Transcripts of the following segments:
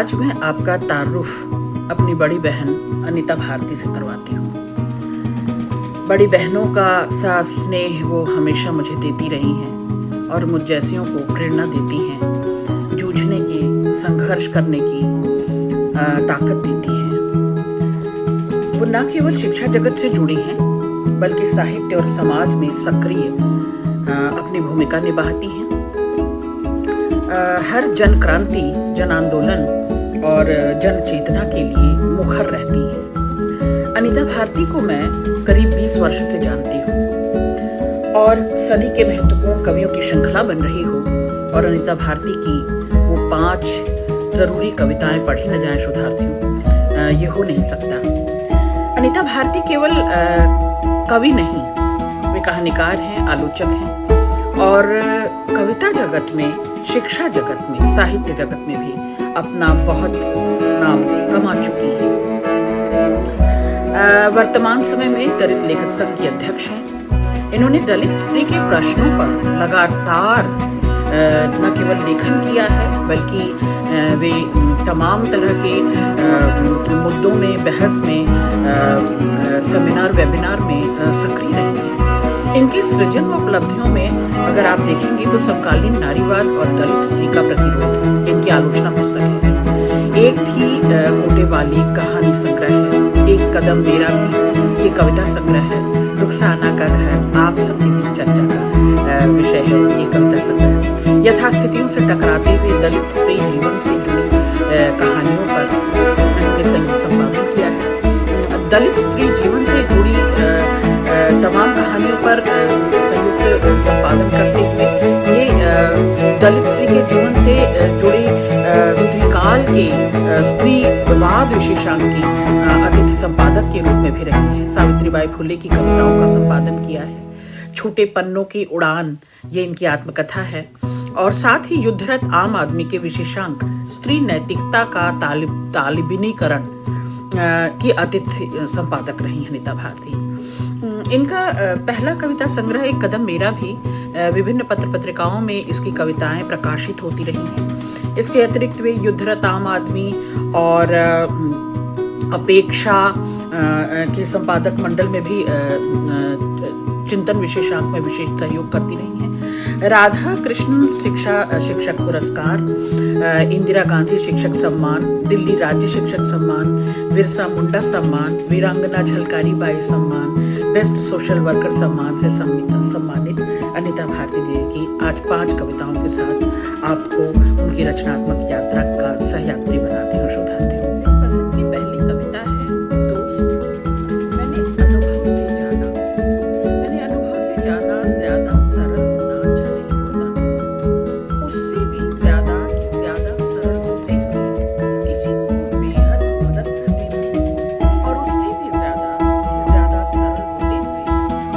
आज मैं आपका तारुफ अपनी बड़ी बहन अनीता भारती से करवाती हूँ। बड़ी बहनों का सा स्नेह वो हमेशा मुझे देती रही हैं और मुझ जैसियों को प्रेरणा देती हैं, जूझने की, संघर्ष करने की ताकत देती हैं। वो न केवल शिक्षा जगत से जुड़ी हैं बल्कि साहित्य और समाज में सक्रिय अपनी भूमिका निभाती हैं। हर जन क्रांति, जन आंदोलन और जन चेतना के लिए मुखर रहती है। अनीता भारती को मैं करीब 20 वर्ष से जानती हूँ और सदी के महत्वपूर्ण कवियों की श्रृंखला बन रही हो और अनीता भारती की वो 5 जरूरी कविताएं पढ़ी न जाएं शोधार्थियों, ये हो नहीं सकता। अनीता भारती केवल कवि नहीं, वे कहानीकार हैं, आलोचक हैं और कविता जगत में, शिक्षा जगत में, साहित्य जगत में भी अपना बहुत नाम कमा चुकी हैं। वर्तमान समय में दलित लेखक संघ की अध्यक्ष हैं। इन्होंने दलित स्त्री के प्रश्नों पर लगातार न केवल लेखन किया है बल्कि वे तमाम तरह के मुद्दों में, बहस में, सेमिनार, वेबिनार में सक्रिय रही हैं। इनकी सृजन व उपलब्धियों में अगर आप देखेंगे तो समकालीन नारीवाद और दलित स्त्री का प्रतिरोध इनकी आलोचना पुस्तक है। एक थी कोटे वाली कहानी संग्रह है, एक कदम मेरा भी ये कविता संग्रह है, रुखसाना का घर आप सबकी भी चर्चा का विषय है ये कविता संग्रह। यथास्थितियों से टकराते हुए दलित स्त्री जीवन से जुड़ी कहानियों पर उन्होंने संगीत संपादन किया है। दलित स्त्री जीवन से जुड़ी तमाम कहानियों पर संयुक्त संपादन करते हुए ये दलित स्त्री के जीवन से जुड़ी स्त्रीकाल के स्त्रीवाद विशेषांक की अतिथि संपादक के रूप में भी रही हैं। सावित्रीबाई फुले की कविताओं का संपादन किया है। छोटे पन्नों की उड़ान ये इनकी आत्मकथा है और साथ ही युद्धरत आम आदमी के विशेषांक स्त्री नैतिकता का तालिबिनीकरण की अतिथि संपादक रही अनीता भारती। इनका पहला कविता संग्रह एक कदम मेरा भी विभिन्न पत्र पत्रिकाओं में इसकी कविताएं प्रकाशित होती रही हैं। इसके अतिरिक्त वे युद्धरत आम आदमी और अपेक्षा के संपादक मंडल में भी चिंतन विशेषांक में विशेष सहयोग करती रही हैं। राधा कृष्ण शिक्षक पुरस्कार, इंदिरा गांधी शिक्षक सम्मान, दिल्ली राज्य शिक्षक सम्मान, बिरसा मुंडा सम्मान, वीरांगना झलकारी बाई सम्मान, बेस्ट सोशल वर्कर सम्मान से सम्मानित अनीता भारती जी की आज 5 कविताओं के साथ आपको उनकी रचनात्मक यात्रा का सहयात्री बनाती हूँ, शोधाती हूँ। पसंद की पहली कविता है दोस्त। मैंने अनुभव से जाना ज्यादा सरल होना अच्छा नहीं होता, उससे भी ज्यादा सरल होते हुए किसी को बेहद मदद करते हुए और उससे भी ज्यादा सरल होते हुए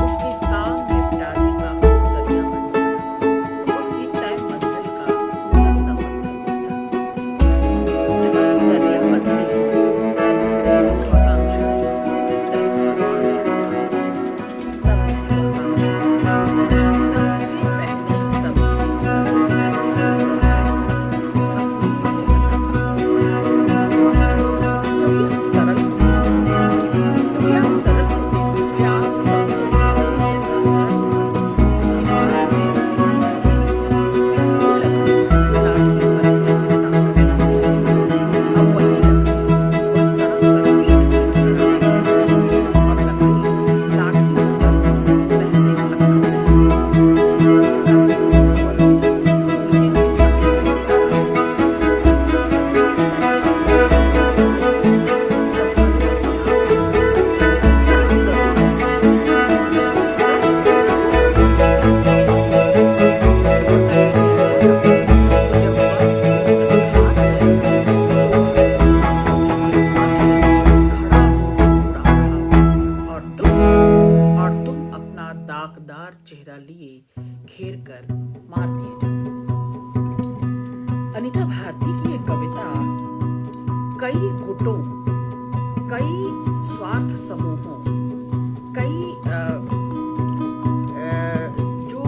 उसके काम निपटाने का जरिया बन जाना, उसकी तय मंजिल का सुंदर सा मंदिर बन जाना। जब जरिया बदले उसकी महत्वाकांक्षाएं तय सबसे पहले सबसे सरल चेहरा लिए घेर कर मार दिए जाते। अनीता भारती की एक कविता कई गुटों, कई स्वार्थ समूहों, कई जो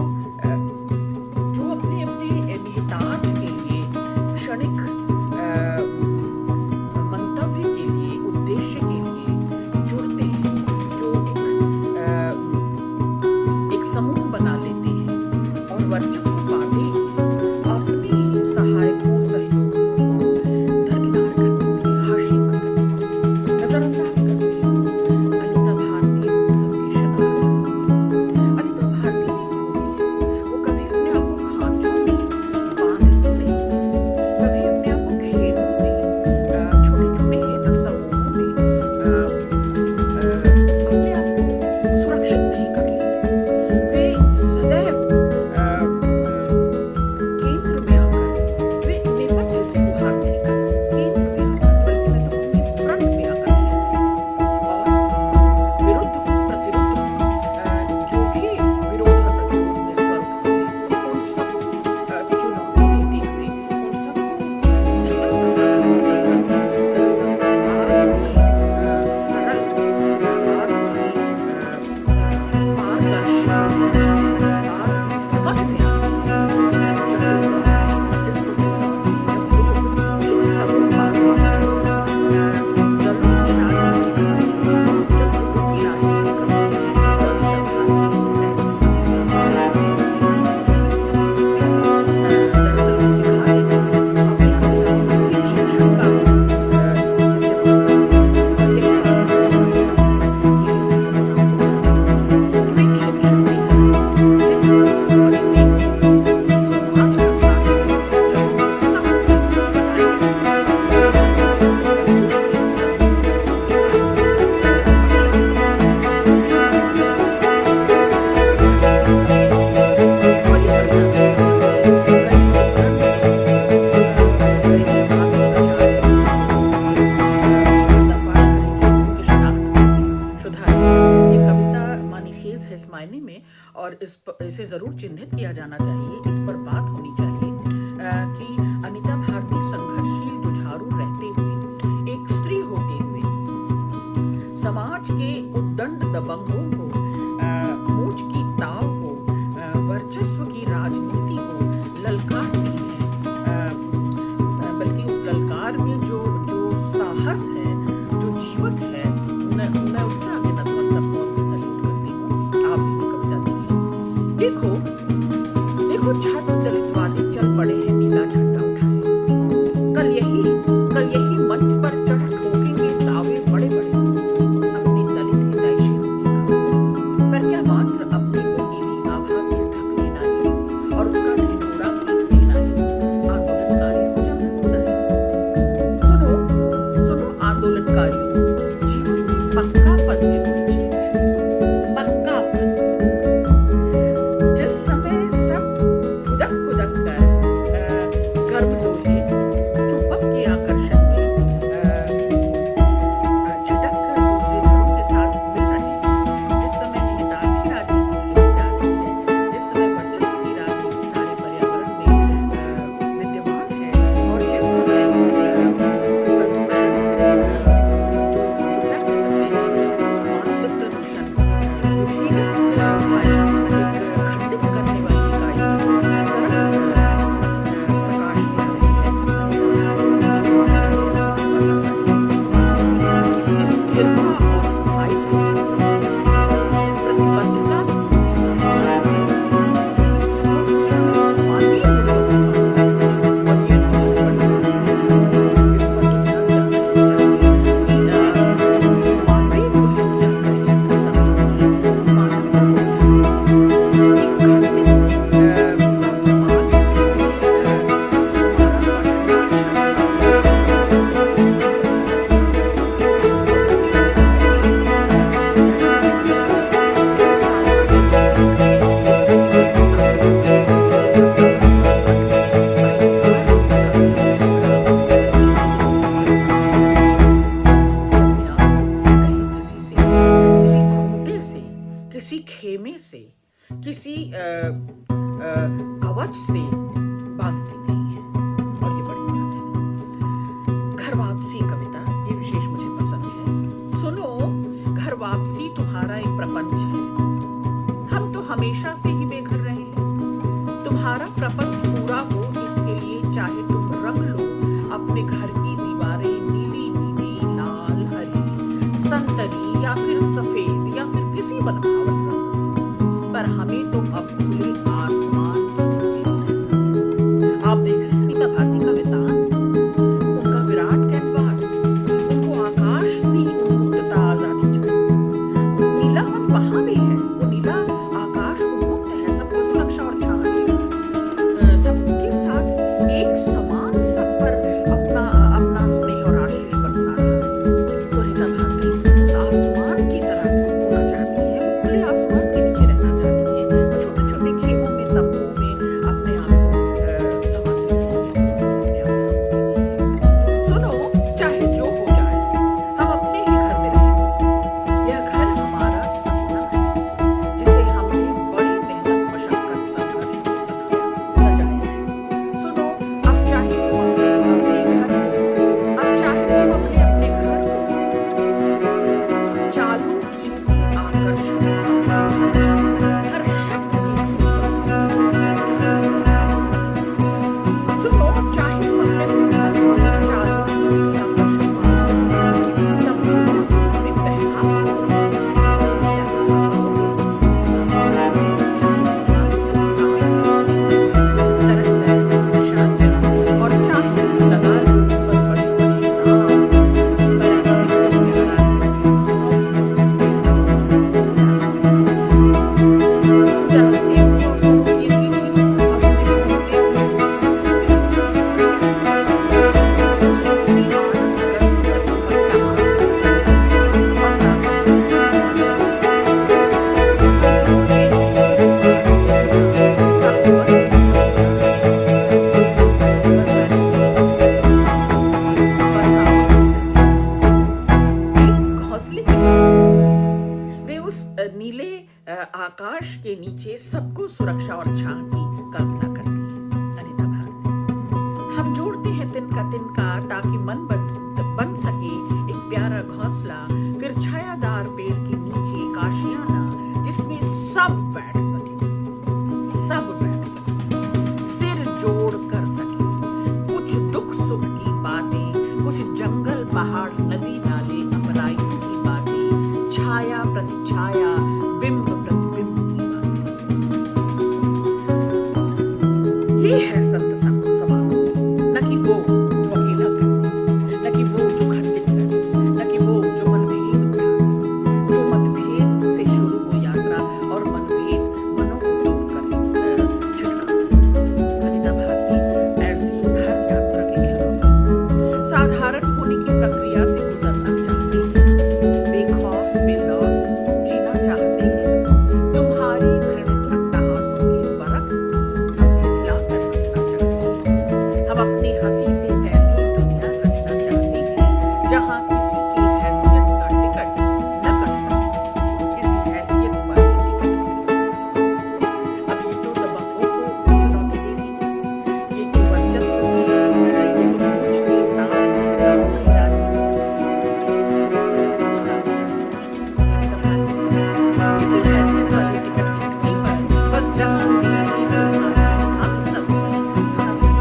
अपने अपने निहितार्थ के लिए क्षणिक वर्चस्व पाते ही अपने ही सहायकों सहयोगियों को दरकिनार कर देते, हाशिए पर कर देते, नजरअंदाज करते हैं। अनीता भारती उन सबकी शनाख्त करती है। अनीता भारती नहीं खोती है, वो कभी अपने आप को खांचों में बांधती नहीं है, कभी अपने आप को घेरों में छोटे छोटे हित समूहों में अपने आप को सुरक्षित नहीं कर लेती। वे सदैव केंद्र में आकर, वे नेपथ्य से उभारने का केंद्र में आकर, बल्कि मैं कहूँगी फ्रंट में आकर खड़े और विरुद्ध हो प्रतिरुद्ध हो, जो भी विरोध और प्रतिरोध में स्वर उठते हैं उन सबको चुनौती देते हुए उन सबको सरल, आज भी पारदर्शी, आज भी समझ में आती है इस जटिल दौर में, जिसको जब लोग इन सबको पार दलों की राजनीति कर रहे हैं, जब गुटों की राजनीति कर रहे हैं, तो अनीता भारती ऐसे समय में दरअसल वो सिखा देती है अपनी कविताओं में एक शिक्षण का इस मायने में, और इसे जरूर चिन्हित किया जाना चाहिए, इस पर बात होनी चाहिए कि अनीता भारती संघर्षशील जुझारू रहते हुए, एक स्त्री होते हुए समाज के उद्दंड दबंगों को, मूंछ की ताव को, वर्चस्व की राजनीति को ललकारती है। बल्कि उस ललकार में जो साहस है, जो जीवन है, मैं उसके आगे नतमस्तक हूं, उनसे सल्यूट करती हूँ। आप भी ये कविता देखिए। देखो देखो, छात्र दलितवादी चल पड़े हैं नीला झंडा उठाए, कल यही मंच पर चढ़ ठोकेंगे दावे बड़े बड़े अपनी दलित हितैषी होने का। पर क्या मात्र अपने को नीली आभा से ढक लेना ही और उसका ढिंढोरा पीट देना ही आंदोलनकारी हो जाना होता है? सुनो आंदोलनकारियों, जीवन में पक्कापन ये कोई चीज है, पक्कापन। जिस समय सब खुदक खुदक कर गर्भ दोहे चुंबक के आकर्षण में झटक कर दूसरे धड़ों के साथ मिल रहे हैं, जिस समय निहितार्थ की राजनीति खेली जा रही है, जिस समय वर्चस्व की राजनीति सारे पर्यावरण में विद्यमान है, और जिस समय प्रदूषण, जो क्या कह सकते हैं, मानसिक प्रदूषण, विभेदक इकाई, एक खंडित करने वाली इकाई सब तरफ प्रकाश में आ रही है। स्थिरता और स्थायित्व, प्रतिबद्धता मानवीय मूल्यों की बात करते हैं, और ये बहुत बड़ी बात है, इस पर तो ध्यान चाहिए कि मानवीय मूल्य क्या कहें, मानवता को चाहिए। एक खंडित समाज किसी खूंटे से, किसी खेमे से, किसी कवच से बांधती नहीं है, और ये बड़ी बात है। घर वापसी कविता, ये विशेष मुझे पसंद है। सुनो, घर वापसी तुम्हारा एक प्रपंच है, हम तो हमेशा से ही बेघर रहे हैं। तुम्हारा प्रपंच पूरा हो, इसके लिए चाहे तुम रंग लो अपने घर की दीवारें नीली नीली, लाल, हरी, संतरी, या फिर सफेद, या फिर किसी बनभावन रंग, पर हमें तो अब खुले आसमान जोड़ कर सके। कुछ दुख सुख की बातें, कुछ जंगल पहाड़ नदी नाले अपराइयों की बातें, छाया प्रतिछाया बिंब प्रतिबिंब की बातें। ये है संत समागम, न कि वो जो अकेला करते, न कि वो जो खंडित करते, न कि वो जो मनभेद उठाते, जो मतभेद से शुरू हो यात्रा और मनभेद मनों को तोड़कर छुटकाते। अनिता भारती ऐसी हर यात्रा के खिलाफ साधारण होने की प्रक्रिया से गुजरना चाहते हैं, बेखौफ बेलौस जीना चाहते हैं। तुम्हारी घृणित अट्टहासों के बरक्स हम खिलाकर हंसना चाहते हैं। हम अपनी हंसी से एक ऐसी दुनिया रचना चाहते हैं जहाँ किसी की हैसियत का टिकट न कटता, किसी हैसियत वाले टिकट खरीदते। अब ये तो दबंगों को चुनौती दे रही है, ये जो वर्चस्व की ये जो पूछ की ताक की किसी हैसियत वाले टिकट खरीदने पर बस जहाँ हम सब हंसते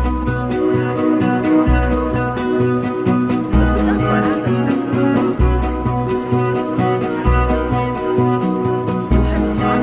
वस्तुतः बड़ा रचनात्मक जो हर जान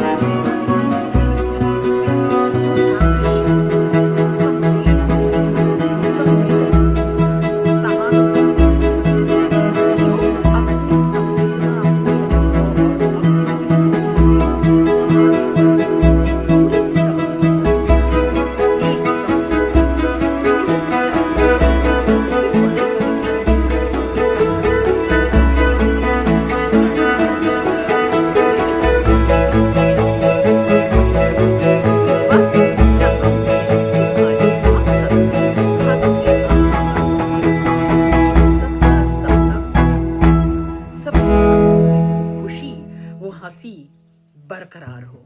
बरकरार हो।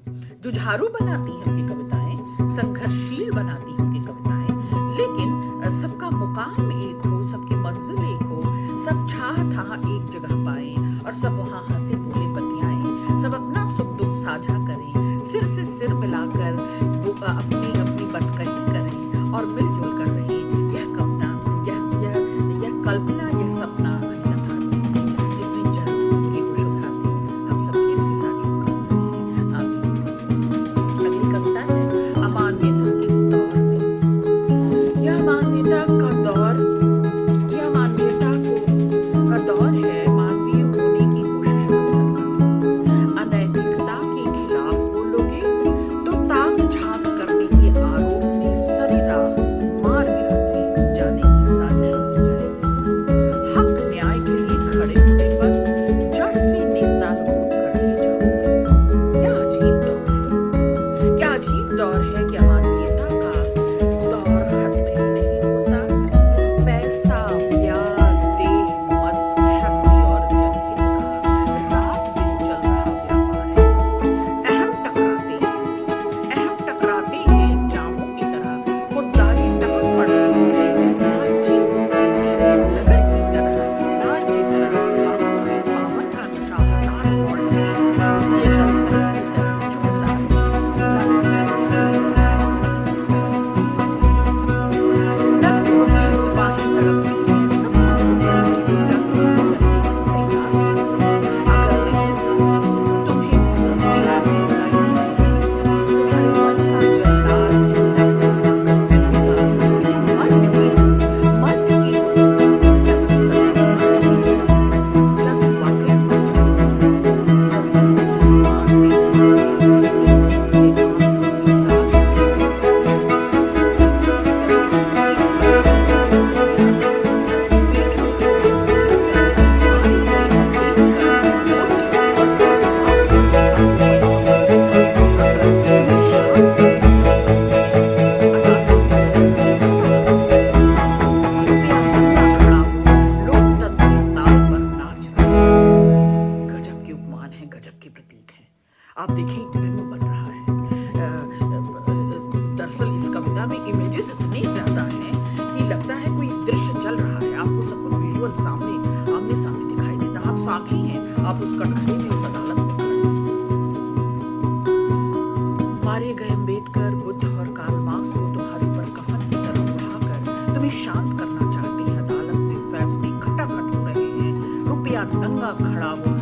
जुझारू बनाती हैं उनकी कविताएं, संघर्षशील बनाती हैं उनकी कविताएं, लेकिन सबका मुकाम एक हो, सबकी मंजिल एक हो, सब चाह था एक जगह पाए और सब वहाँ हंसे बोले बतियाएं, सब अपना सुख दुख साझा करें, सिर से सिर मिलाकर वो अपनी अपनी बतकही करें और मिलजुल कर रहें। यह कल्पना, यह कल्पना, यह सपना अनिता भारती जितनी जल्द पूरी हो शुद्धार्थी हम सबकी इसके साथ शुभकामनाएं। आमीन। अगली कविता है अमानवीयता के इस दौर में। यह मानवीयता का दौर, यह मानवीयता का दौर है मानवीय होने की कोशिश मत करना। अनैतिकता के खिलाफ बोलोगे तो ताक झांक करने के आरोप में सरी राह मार गिरा के जाने की साजिश रच जाएगी। हक न्याय के लिए खड़े होने पर जड़ से नेस्तानाबूद कर दिए जाओगे। क्या अजीब दौर है, क्या अजीब दौर है कि अमानवीयता का दौर खत्म ही नहीं होता। पैसा, प्यार, देह, मद, शक्ति और जनहित का रात दिन चल रहा व्यापार है। अहम टकराते हैं जामों की तरह, खुददारी टपक पड़ती है लालची लगर की तरह, लाल की तरह आंखों में पावन का नशा हसान मोड़ने इसलिए रंग की तरह चुभता है। नग ढूंढती बाहें तड़पती हैं, सब कुछ उजड़ने रंग चलने तैयार हो। अगर नहीं था तुम्हें मेरा से बुराई नहीं, तुम्हारे मन का जलदार चिल्ला मर चुकी हो, क्या तुम सच में मर चुकी हो? क्या तुम वाकई मर चुकी हो? जब से तुम मान नहीं इन सबसे आंसू की लाश गजब के उपमान है, गजब के प्रतीक है। आप देखिए एक बिंब बन रहा है। दरअसल इस कविता में इमेजेस इतने ज्यादा हैं कि लगता है कोई दृश्य चल रहा है, आपको सब कुछ विजुअल सामने आमने सामने दिखाई देता। आप साक्षी हैं, आप उस कटघरे में, उस अदालत में खड़े हैं। मारे गए अम्बेडकर, बुद्ध और कार्ल मार्क्स को तुम्हारे ऊपर कफन उन्हें शांत करना चाहती हैं। अदालत में फैसले खटाखट हो रहे हैं, रुपया नंगा खड़ा हो